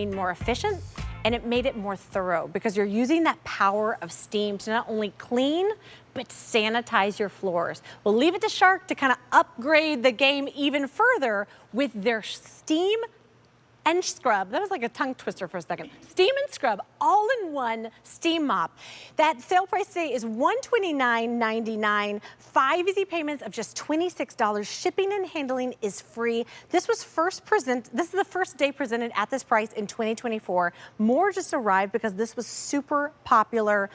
more efficient, and it made it more thorough because you're using that power of steam to not only clean but sanitize your floors. We'll leave it to Shark to kind of upgrade the game even further with their steam and scrub. That was like a tongue twister for a second. Steam and scrub, all in one steam mop. That sale price today is $129.99. 5 easy payments of just $26. Shipping and handling is free. This is the first day presented at this price in 2024. More just arrived because this was super popular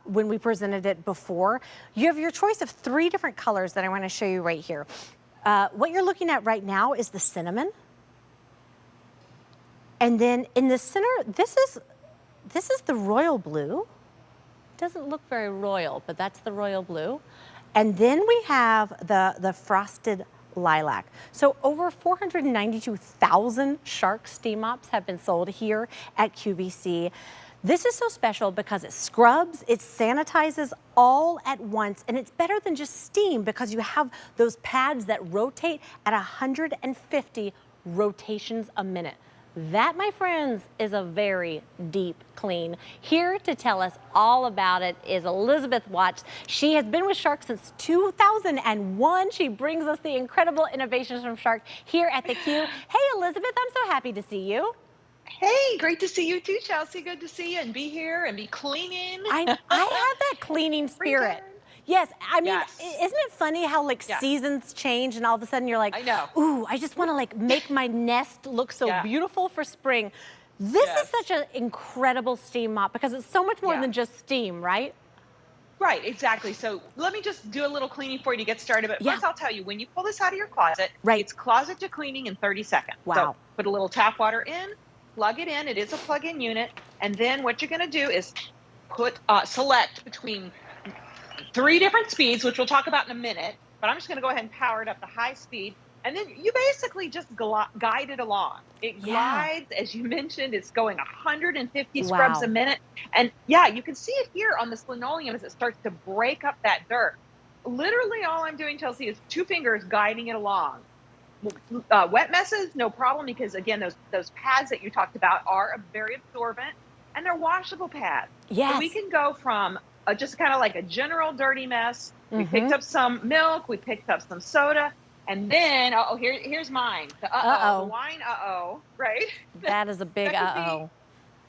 when we presented it before. You have your choice of 3 different colors that I want to show you right here. What you're looking at right now is the cinnamon. And then in the center, this is the royal blue. Doesn't look very royal, but that's the royal blue. And then we have the frosted lilac. So over 492,000 Shark steam mops have been sold here at QVC. This is so special because it scrubs, it sanitizes all at once, and it's better than just steam because you have those pads that rotate at 150 rotations a minute. That, my friends, is a very deep clean. Here to tell us all about it is Elizabeth Watts. She has been with Shark since 2001. She brings us the incredible innovations from Shark here at the Q. Hey, Elizabeth, I'm so happy to see you. Hey, great to see you too, Chelsea. Good to see you and be here and be cleaning. I have that cleaning spirit. Return. Yes, I mean, Yes. Isn't it funny how seasons change and all of a sudden you're like, I know. ooh, I just want to make my nest look so beautiful for spring. This is such an incredible steam mop because it's so much more than just steam, right? Right, exactly. So let me just do a little cleaning for you to get started. But first I'll tell you, when you pull this out of your closet, it's closet to cleaning in 30 seconds. Wow. So put a little tap water in, plug it in. It is a plug-in unit. And then what you're going to do is select between 3 different speeds, which we'll talk about in a minute, but I'm just going to go ahead and power it up to high speed. And then you basically just guide it along. It glides, as you mentioned, it's going 150 scrubs a minute. And you can see it here on this linoleum as it starts to break up that dirt. Literally all I'm doing, Chelsea, is 2 fingers guiding it along. Wet messes, no problem, because again, those pads that you talked about are very absorbent and they're washable pads. Yes. So we can go from just kind of like a general dirty mess. We picked up some milk, we picked up some soda, and then, here's mine. The the wine right? That is a big uh-oh.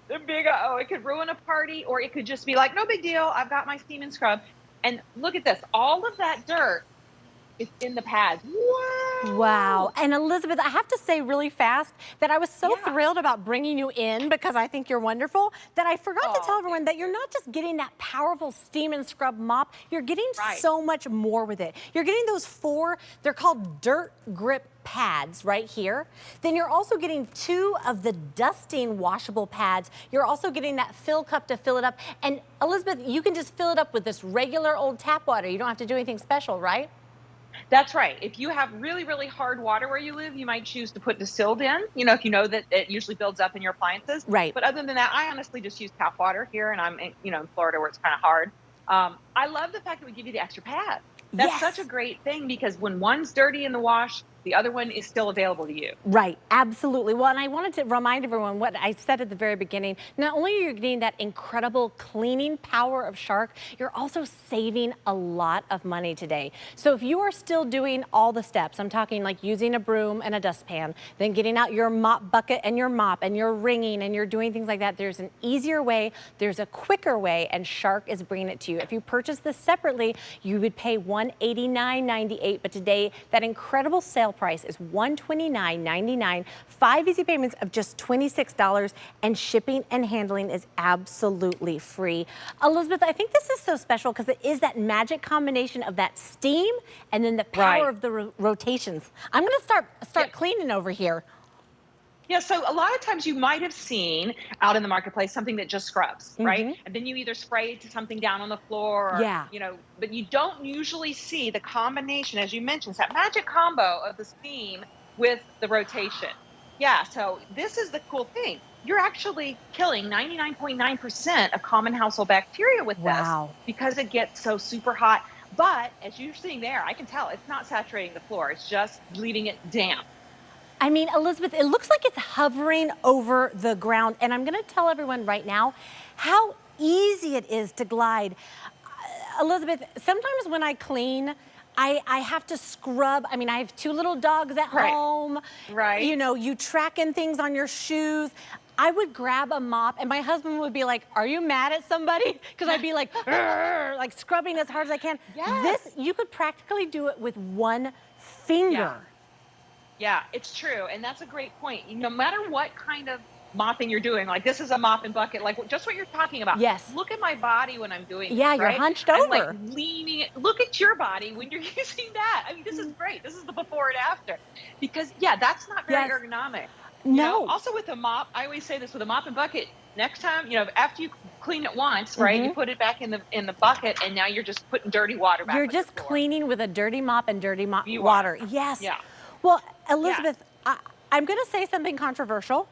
The big uh-oh. It could ruin a party, or it could just be like, no big deal, I've got my steam and scrub. And look at this, all of that dirt is in the pads. Wow. And Elizabeth, I have to say really fast that I was so thrilled about bringing you in because I think you're wonderful that I forgot to tell everyone that you're not just getting that powerful steam and scrub mop, you're getting so much more with it. You're getting those 4, they're called dirt grip pads right here. Then you're also getting 2 of the dusting washable pads. You're also getting that fill cup to fill it up. And Elizabeth, you can just fill it up with this regular old tap water. You don't have to do anything special, right? That's right. If you have really, really hard water where you live, you might choose to put distilled in, if you know that it usually builds up in your appliances. Right. But other than that, I honestly just use tap water here, and I'm in Florida where it's kind of hard. I love the fact that we give you the extra pad. That's such a great thing because when one's dirty in the wash, the other one is still available to you. Right, absolutely. Well, and I wanted to remind everyone what I said at the very beginning. Not only are you getting that incredible cleaning power of Shark, you're also saving a lot of money today. So if you are still doing all the steps, I'm talking like using a broom and a dustpan, then getting out your mop bucket and your mop and you're wringing and you're doing things like that, there's an easier way, there's a quicker way, and Shark is bringing it to you. If you purchase this separately, you would pay $189.98, but today that incredible sale price is $129.99, 5 easy payments of just $26, and shipping and handling is absolutely free. Elizabeth, I think this is so special because it is that magic combination of that steam and then the power of the rotations. I'm going to start cleaning over here. Yeah, so a lot of times you might have seen out in the marketplace something that just scrubs, right? And then you either spray to something down on the floor, or, but you don't usually see the combination, as you mentioned, it's that magic combo of the steam with the rotation. Yeah, so this is the cool thing. You're actually killing 99.9% of common household bacteria with this because it gets so super hot. But as you're seeing there, I can tell it's not saturating the floor. It's just leaving it damp. I mean, Elizabeth, it looks like it's hovering over the ground. And I'm going to tell everyone right now how easy it is to glide. Elizabeth, sometimes when I clean, I have to scrub. I mean, I have 2 little dogs at Right. home. Right. You know, you tracking things on your shoes. I would grab a mop and my husband would be like, are you mad at somebody? Because I'd be like, "Arr," like scrubbing as hard as I can. Yes. This, you could practically do it with 1 finger. Yeah. Yeah, it's true. And that's a great point. No matter what kind of mopping you're doing, like this is a mop and bucket, like just what you're talking about. Yes. Look at my body when I'm doing this, Yeah, you're right? hunched I'm over. like leaning. Look at your body when you're using that. I mean, this is great. This is the before and after. Because yeah, that's not very Yes. ergonomic. No. You know, also with a mop, I always say this with a mop and bucket, next time, you know, after you clean it once, right, you put it back in the bucket and now you're just putting dirty water back. You're on just your floor. cleaning with a dirty mop and dirty You are. water. Yes. Yeah. Well, Elizabeth, I'm going to say something controversial.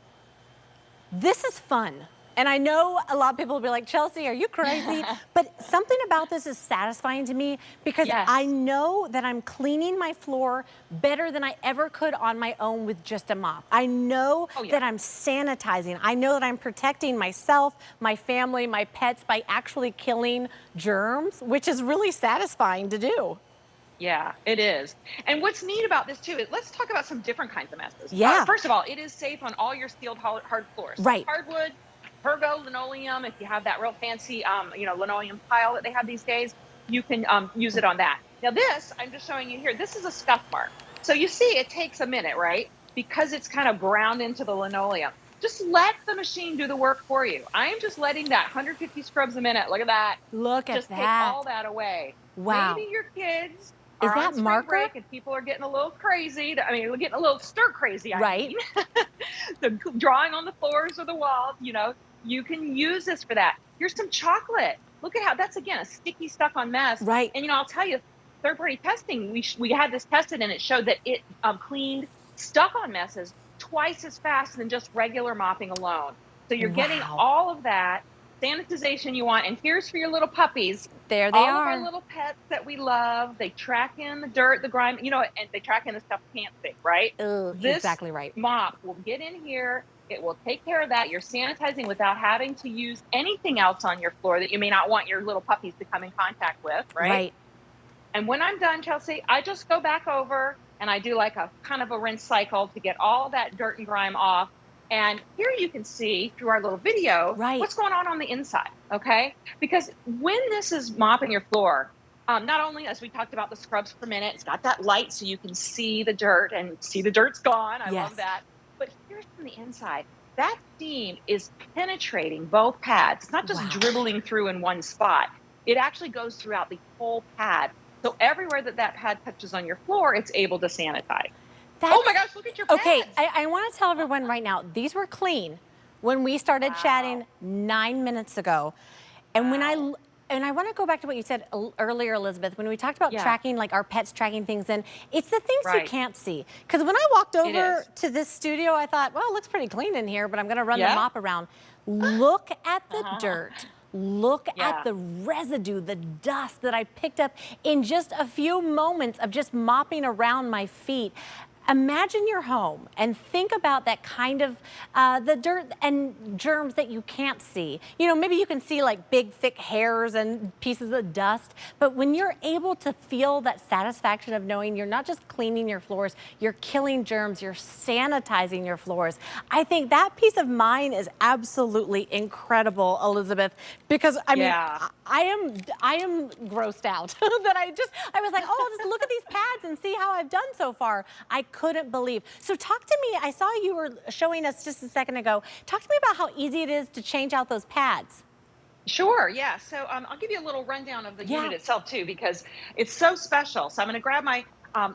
This is fun. And I know a lot of people will be like, Chelsea, are you crazy? But something about this is satisfying to me because Yes. I know that I'm cleaning my floor better than I ever could on my own with just a mop. I know that I'm sanitizing. I know that I'm protecting myself, my family, my pets by actually killing germs, which is really satisfying to do. Yeah, it is. And what's neat about this too is let's talk about some different kinds of messes. Yeah. First of all, it is safe on all your sealed hard floors. Right. Hardwood, pergo, linoleum. If you have that real fancy, you know, linoleum tile that they have these days, you can use it on that. Now this, I'm just showing you here. This is a scuff mark. So you see, it takes a minute, right? Because it's kind of ground into the linoleum. Just let the machine do the work for you. I am just letting that 150 scrubs a minute. Look at that. Look at just that. take all that away. Wow. Maybe your kids Is are that on spring marker? break and people are getting a little crazy. I mean, we're getting a little stir crazy. I mean. The drawing on the floors or the walls, you know, you can use this for that. Here's some chocolate. Look at how that's, again, a sticky stuck on mess. Right. And, you know, I'll tell you, third-party testing, we had this tested and it showed that it cleaned stuck on messes twice as fast than just regular mopping alone. So you're getting all of that sanitization you want. And here's for your little puppies. There they all are. All of our little pets that we love, they track in the dirt, the grime, you know, and they track in the stuff you can't see, right? This exactly right. mop will get in here. It will take care of that. You're sanitizing without having to use anything else on your floor that you may not want your little puppies to come in contact with, right? Right. And when I'm done, Chelsea, I just go back over and I do like a kind of a rinse cycle to get all that dirt and grime off. And here you can see through our little video what's going on the inside, okay? Because when this is mopping your floor, not only, as we talked about the scrubs per minute, it's got that light so you can see the dirt and see the dirt's gone. I love that. But here's from the inside. That steam is penetrating both pads. It's not just dribbling through in one spot. It actually goes throughout the whole pad. So everywhere that pad touches on your floor, it's able to sanitize. Oh my gosh, look at your pads. Okay, I want to tell everyone right now, these were clean when we started chatting 9 minutes ago. And when I want to go back to what you said earlier, Elizabeth, when we talked about tracking, like our pets tracking things in, it's the things you can't see. Because when I walked over to this studio, I thought, well, it looks pretty clean in here, but I'm going to run the mop around. Look at the dirt. Look at the residue, the dust that I picked up in just a few moments of just mopping around my feet. Imagine your home and think about that kind of the dirt and germs that you can't see. You know, maybe you can see like big, thick hairs and pieces of dust, but when you're able to feel that satisfaction of knowing you're not just cleaning your floors, you're killing germs, you're sanitizing your floors, I think that peace of mind is absolutely incredible, Elizabeth, because I mean, I am grossed out that I was like, oh, just look at these pads and see how I've done so far. I couldn't believe. So talk to me, I saw you were showing us just a second ago. Talk to me about how easy it is to change out those pads. Sure, yeah. So I'll give you a little rundown of the unit itself too, because it's so special. So I'm gonna grab my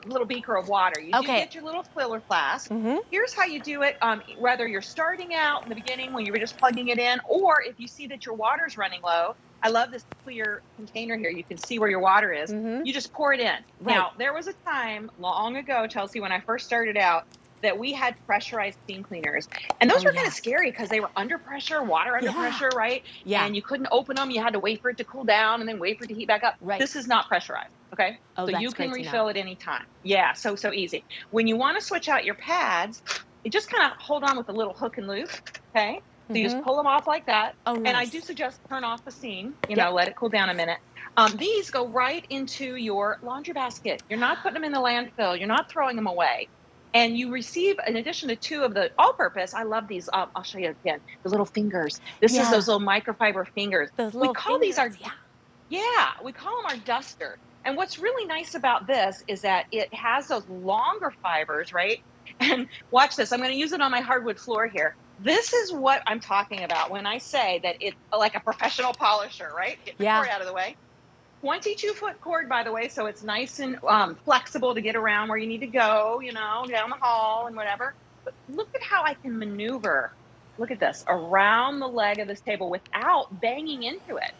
little beaker of water. You do get your little filler flask. Here's how you do it, whether you're starting out in the beginning when you were just plugging it in, or if you see that your water's running low. I love this clear container here. You can see where your water is. You just pour it in. Now, there was a time long ago, Chelsea, when I first started out, that we had pressurized steam cleaners. And those Oh were kind yeah. of scary because they were under pressure, water under Yeah. pressure, right? Yeah. And you couldn't open them. You had to wait for it to cool down and then wait for it to heat back up. Right. This is not pressurized. Okay. Oh, So you that's can great to know. refill at any time. Yeah. So easy. When you want to switch out your pads, you just kind of hold on with a little hook and loop. Okay. So you just Mm-hmm. pull them off like that. Oh, And I do nice. suggest turn off the steam, Yep. let it cool down a minute. These go right into your laundry basket. You're not putting them in the landfill. You're not throwing them away. And you receive, in addition to 2 of the all-purpose, I love these. I'll show you again. The little fingers. This is Yeah. those little microfiber fingers. Those We little call these fingers. our Yeah. yeah, we call them our duster. And what's really nice about this is that it has those longer fibers, right? And watch this. I'm going to use it on my hardwood floor here. This is what I'm talking about when I say that it's like a professional polisher, right? Get the Yeah. cord out of the way. 22-foot cord, by the way, so it's nice and flexible to get around where you need to go, down the hall and whatever. But look at how I can maneuver. Look at this around the leg of this table without banging into it.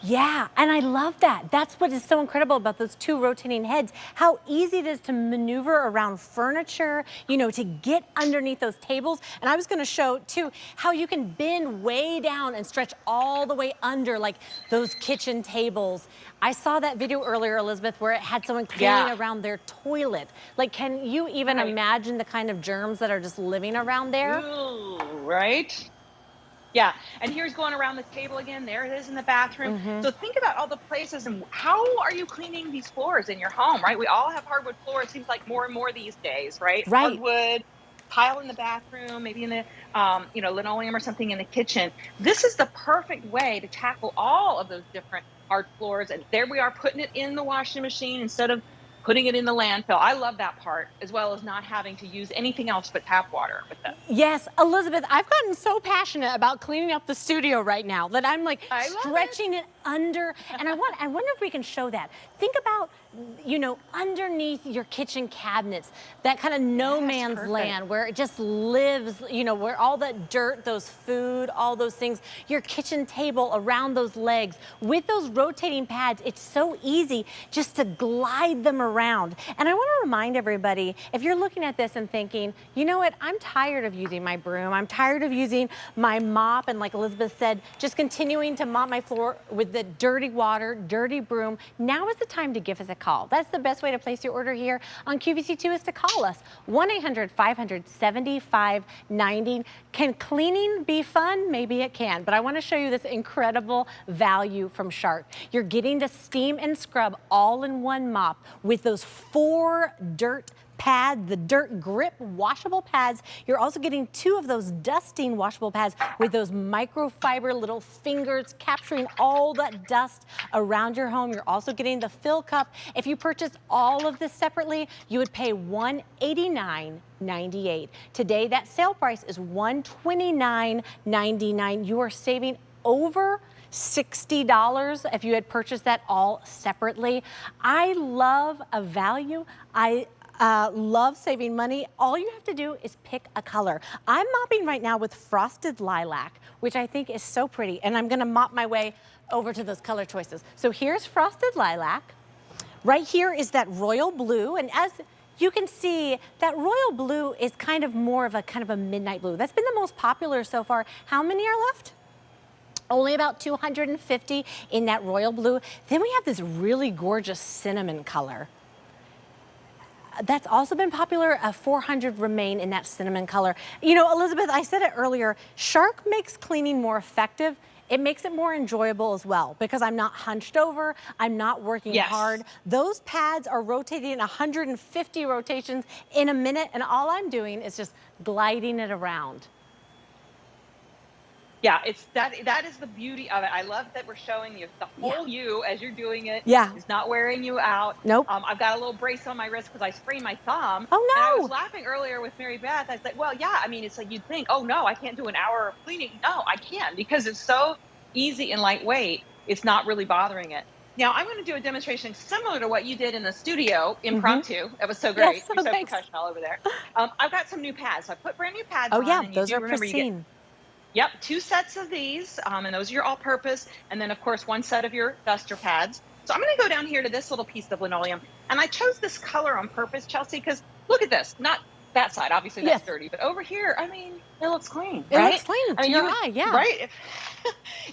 Yeah, and I love that. That's what is so incredible about those 2 rotating heads, how easy it is to maneuver around furniture, to get underneath those tables. And I was gonna show too, how you can bend way down and stretch all the way under, like those kitchen tables. I saw that video earlier, Elizabeth, where it had someone cleaning Yeah. around their toilet. Like, can you even Right. imagine the kind of germs that are just living around there? Ooh, right? Yeah, and here's going around the table again. There it is in the bathroom. Mm-hmm. So think about all the places and how are you cleaning these floors in your home, right? We all have hardwood floor. It seems like more and more these days, right? Right. Hardwood, tile in the bathroom, maybe in the linoleum or something in the kitchen. This is the perfect way to tackle all of those different hard floors. And there we are putting it in the washing machine instead of putting it in the landfill. I love that part, as well as not having to use anything else but tap water with this. Yes, Elizabeth, I've gotten so passionate about cleaning up the studio right now that I'm like I love stretching it under, and I wonder if we can show that. Think about, underneath your kitchen cabinets, that kind of no Yes, man's perfect. land where it just lives, where all that dirt, those food, all those things, your kitchen table around those legs. With those rotating pads, it's so easy just to glide them around. And I want to remind everybody, if you're looking at this and thinking, you know what, I'm tired of using my broom, I'm tired of using my mop, and like Elizabeth said, just continuing to mop my floor with the dirty water, dirty broom, now is the time to give us a call. That's the best way to place your order here on QVC2 is to call us, 1-800-500-7590. Can cleaning be fun? Maybe it can, but I want to show you this incredible value from Shark. You're getting the steam and scrub all in one mop with those 4 dirt pads, the dirt grip washable pads. You're also getting 2 of those dusting washable pads with those microfiber little fingers capturing all that dust around your home. You're also getting the fill cup. If you purchase all of this separately, you would pay $189.98. Today, that sale price is $129.99. You are saving over $60 if you had purchased that all separately. I love a value. I love saving money. All you have to do is pick a color. I'm mopping right now with frosted lilac, which I think is so pretty, and I'm gonna mop my way over to those color choices. So here's frosted lilac. Right here is that royal blue, and as you can see, that royal blue is kind of more of a midnight blue. That's been the most popular so far. How many are left? Only about 250 in that royal blue. Then we have this really gorgeous cinnamon color. That's also been popular. 400 remain in that cinnamon color. Elizabeth, I said it earlier, Shark makes cleaning more effective. It makes it more enjoyable as well because I'm not hunched over, I'm not working hard. Those pads are rotating 150 rotations in a minute, and all I'm doing is just gliding it around. Yeah, it's that is the beauty of it. I love that we're showing you the whole you as you're doing it. Yeah. It's not wearing you out. Nope. I've got a little brace on my wrist because I sprained my thumb. Oh, And I no. was laughing earlier with Mary Beth. I said, well, yeah, I mean, it's like you'd think, oh no, I can't do an hour of cleaning. No, I can because it's so easy and lightweight. It's not really bothering it. Now I'm going to do a demonstration similar to what you did in the studio, impromptu. That was so great. Yes, You're so thanks. professional over there. I've got some new pads. So I put brand new pads Oh on. yeah, And those are remember, you get pristine. Yep, 2 sets of these, and those are your all-purpose, and then of course 1 set of your duster pads. So I'm going to go down here to this little piece of linoleum, and I chose this color on purpose, Chelsea, because look at this. Not that side, obviously that's Yes. dirty, but over here, I mean, it looks clean, It right? looks clean I to mean, your eye, yeah. right?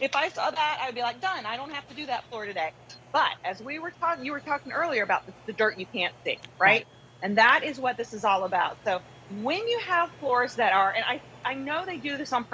If I saw that, I'd be like, done. I don't have to do that floor today. But as we were talking, you were talking earlier about the dirt you can't see, right? And that is what this is all about. So when you have floors that are, and I know they do this on